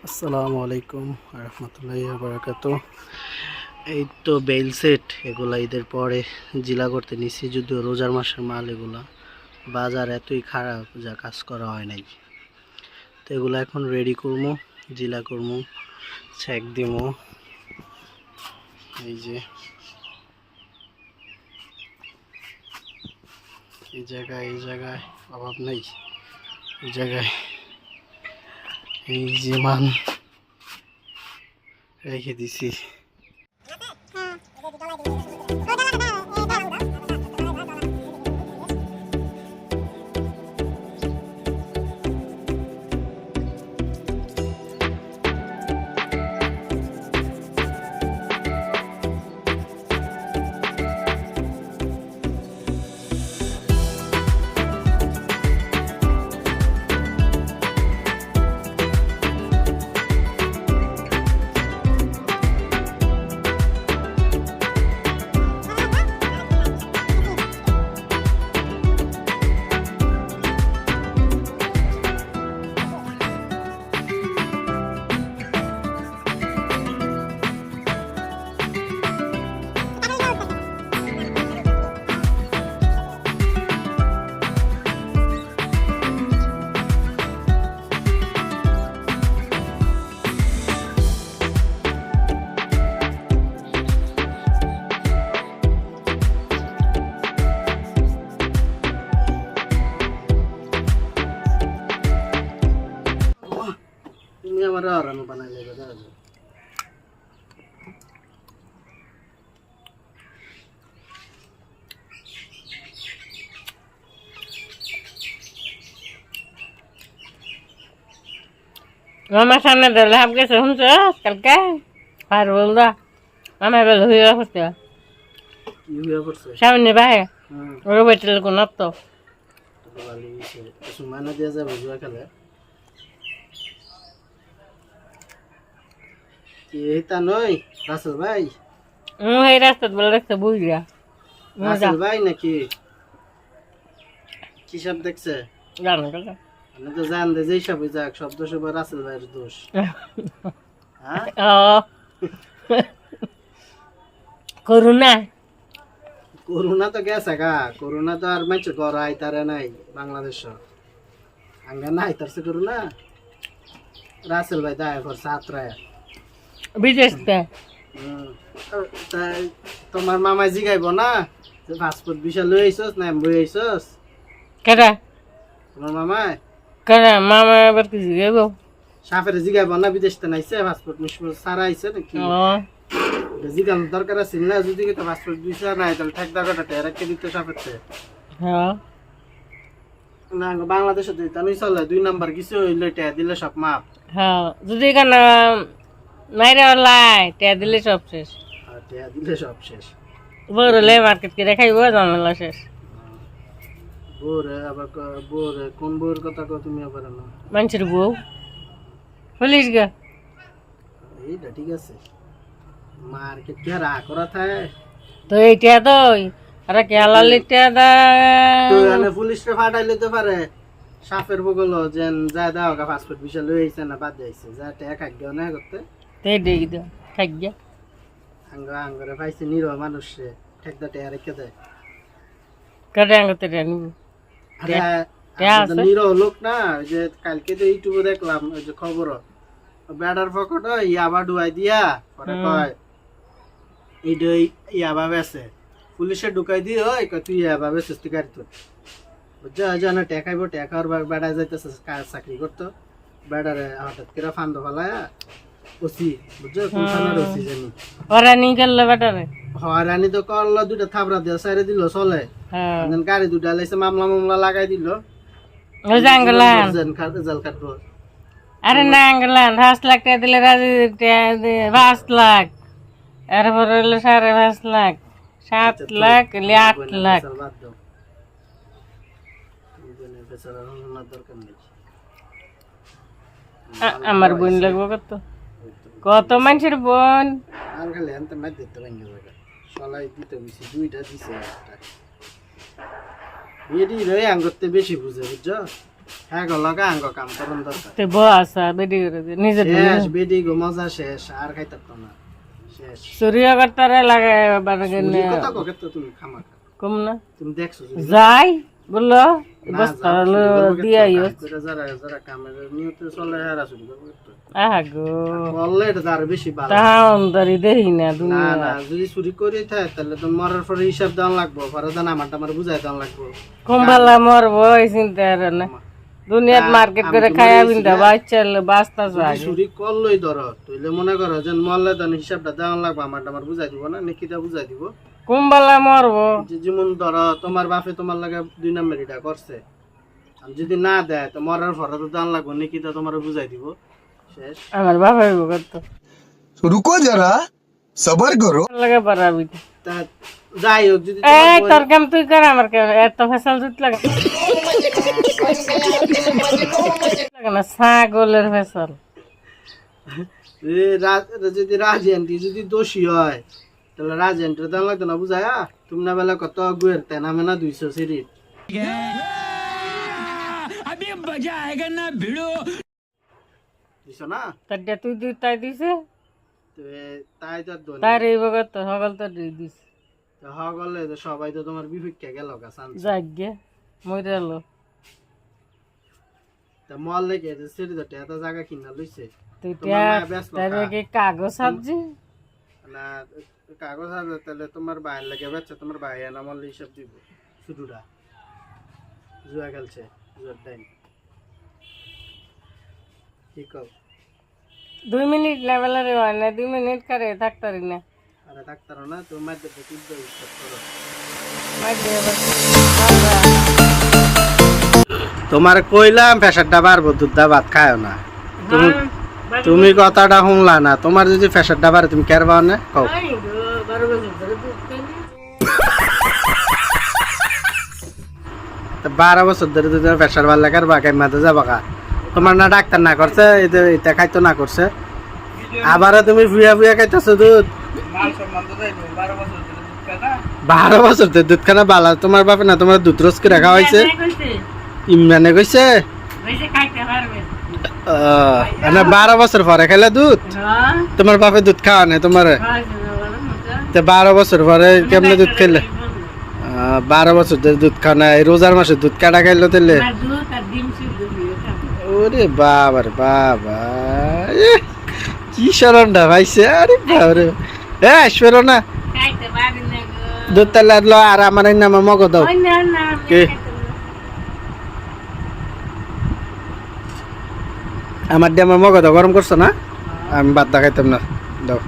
আসসালামু আলাইকুম রহমতুল্লাহি ওয়া বারাকাতুহু। এই তো বেল সেট এগুলা ঈদের পরে জিলা করতে নিছি, যদিও রোজার মাসের মাল। এগুলা বাজার এতই খারাপ যা কাজ করা হয় নাই। তো এগুলা এখন রেডি করবো, জিলা করবো, চেক দিমু। এই যে এই জায়গায় অভাব নেই, এই জায়গায় এই যে মান রেখে দিছি। তুমি আমার আরাম বানাইলে দাদা। Mama sana dah lah habis sehunca kalka parul dah. Mama bel huya pasti. কি হইয়া পড়ছে? Sauni bahe. হুম, Oro betul ko napto. তো ভালোই হইছে। কিছু মানা দিয়া যাবে জুয়া খেলে। কি এটা নয় রাসেল ভাই? Hai rastat bel rastat buja. Rasel ভাই নাকি? কি সব দেখছে? Jangan kalka. আমি তো জানতে যেই সব যাক শব্দ সব রাসেল ভাইয়ের দোষ। হ্যাঁ, Oh. Corona. করোনা তো গেছে গা। করোনা তো আর মাইছে ঘর আইতারে নাই বাংলাদেশ। আঙ্গা নাই তারছে করোনা। রাসেল ভাই দায় পর সাতরায়। Bijes teh. তাই তোমার মামাই জিগাইব না যে পাসপোর্ট ভিসা লই আইছস না বই আইছস? Kada. তোমার মামাই Kada mama berkesigo. সাফের জিগাইব না বিদেশ তে নাইছে পাসপোর্ট মিশবো সারা আইছে নাকি? Oh. জিগান দরকার আছে না, যদি কি তো পাসপোর্ট ভিসা নাই তাহলে ঠেক দাগাটা টেরাকে দিতে সাফেরতে Oh. না। বাংলাদেশে দুই তানুই চলে, দুই নাম্বার কিছু হইলে টে দিলে সব মাপ। Oh. Jadi kan maire online teh dile sab ses. আর টে দিলে সব শেষ। Baru le market kira খাইবো জানালা শেষ। বোরে আবার বোরে কোন বোর কথা কও তুমি আবার না? মানুষের বউ পুলিশ গা এইটা ঠিক আছে। মার্কেট কি রা করা থাকে তো এইটা তো আরে কেলালিটা দা তো এনে পুলিশে ফাটাইলে তো পারে সাপের বগল যেন যা দাও গা পাসপোর্ট ভিসা লই আইছে না বাদ যাইছে যা টাকা গেও না করতে তে দেই দা খাই গা আঙ্গরে পাইছে নিরো মানুষ ঠেক দা টাকা রেখে দেয়। করে আঙ্গতে রানি আরে টে আছে? নিরো লোক না, ওই যে কালকে তো ইউটিউবে দেখলাম ওই যে খবর ব্যাডার পকেট ইয়াবা ডুয়াই দিয়া পরে কয় এইটা ইয়াবা বেছে পুলিশে ঢুকাই দিয়ে হয় কয় তুই ইয়াবা বেছিস তুই গাড়ি তোর বুঝছো জানা টেকাইব টেকার বেড়া যাইতেছে চাকরি করতো বেড়ারে হঠাৎ করে ফান্দ ফেলায় ওসি বুঝছো কোন থানার ওসি জানি ওরা নি গেল বেটারে হয়রানি তো করলো, দুটা থাবড়া দিয়ে সাইরে দিল চলে। হ্যাঁ গাড়ি দুটা লাইছে মামলা লাগাই দিল। ওই জাঙ্গলান জেল কাটবো। আরে না আঙ্গলান 5 লাখ টাকা দিলে রাজি 5 লাখ এরপর হলো 5.5 লাখ 7 লাখ 8 লাখ বাদ দাও, বেচারা দরকার নেই। আমার বোন লাগবো কত কত মানুষের বোন আর খালি এনতে মাই দিতে ভেঙে যাবে সলাই দিতে বেশি দুইটা দিছে একটা এডি রে আঙ্গতে বেশি বুঝে বুঝছো হ্যাঁ গো লগা আঙ্গ কাম করুন দরকার তে বসা বেডি করে দে নিজের শেষ বেডি গো মজা শেষ আর খাইতে পারতো না শেষ সূর্য করতারে লাগে বারগে চুরি কথা ককে তো তুমি খামা কম না তুমি দেখছো যদি যাই বললো বস্তা দিয়াইও যারা যারা কামের নিয়ত চলে হারা চুরি করবে তো আহা গো বললে এটা তো আরো বেশি ভালো তাহন দারি দেই না না দুনিয়া না যদি চুরি করে থাকে তাহলে তো মরার পরে হিসাব দেওয়া লাগবো পরে দেন আমার বুঝাই দেওয়া লাগবো কমবালা মরবো এই চিন্তা আর না দুনিয়াত মার্কেট করে খায়া বিন্দা বাচ্চা বাস্তা যায় চুরি করলোই ধরো তুইলে মনে করো যে মরলে দেন হিসাবটা দেওয়া লাগবো আমার বুঝাই দিব না নিকিতা বুঝাই দিব কমবালা মরবো যে যেমন ধরো তোমার বাপে তোমার লাগে 2 নম্বর এটা করছে আর যদি না দেয় তো মরার পরে তো দেওয়া লাগবো নিকিতা তোমার বুঝাই দিব শেষ আমার বাবা করতো रुको जरा सबर करो লাগে পারাবি তা যাই হোক যদি এই তোর কাম তুই কর আমার কাম এত ফেসাল জুত লাগে লাগে না ছাগলের ফেসাল যদি রাজি আন্টি যদি দোষী হয় তাহলে রাজি আন্টির দেওয়া লাগতো না বুঝায় তুমি না বেলা কত গুয়ের তে নামে না 200 সিরিজ দিছো না তারটা তুই তুই তাই দিছে তো তাই তো দোষ তাই রে বগত সকল তো দিস তো হগলে তো সবাই তো তোমার বিপক্ষে গেল গাছান যাগ্গে মরে এলো তা মল লেগে যে সিরিজ এত জায়গা কিনা লইছে তুই তোমার মায়া ব্যস্ত তারে কি কাগজ সাবজি না কাগজ আছে তাহলে তোমার ভাইয়ের লাগে বাচ্চা তোমার ভাই আমার হিসাব দিব শুধুটা জুয়া খেলছে জুয়ার টাইম ঠিক কও 2 মিনিট লেভেলারে হয় না 2 মিনিট করে থাকতারি না আরে ডাক্তার না তুমি মাঝে তুই তো হিসাব করো তোমার কইলাম প্রেসারটা বাড়বো দুধ ভাত খায়ও না তুমি তুমি কথাটা শুনলা না তোমার যদি প্রেসারটা বাড়ে তুমি কেয়ার পাও না কও 12 বছর ধরে যদি প্রেসার বাড়লে কার বাগাই মাঝে যাবা কা তোমার না ডাক্তার না করছে এটা খাইতো না করছে আবারও তুমি ফুয়া ফুয়া খাইতেছো দুধ 12 বছর ধরে দুধ খানা বালা তোমার বাপে না তোমার দুধ রোজ করে রাখা হয়েছে ইমরানে কইছে 12 বছর পরে খাইলে দুধ তোমার বাপে দুধ খাওয়া নাই তোমার 12 বছর পরে কেমনে দুধ খাইলে 12 বছর ধরে দুধ খাওয়া নাই রোজার মাসে দুধ কাটা খাইলো তাহলে ওরে বাবা রে বাবা কি শরণটা ভাইছে আরে বাবারে শোনো না দুধ তাহলে ল আর আমার নাম মগ দাও কে আমার দিয়ে আমার মগ দাও গরম করছো না আমি ভাত খাইতাম না দাও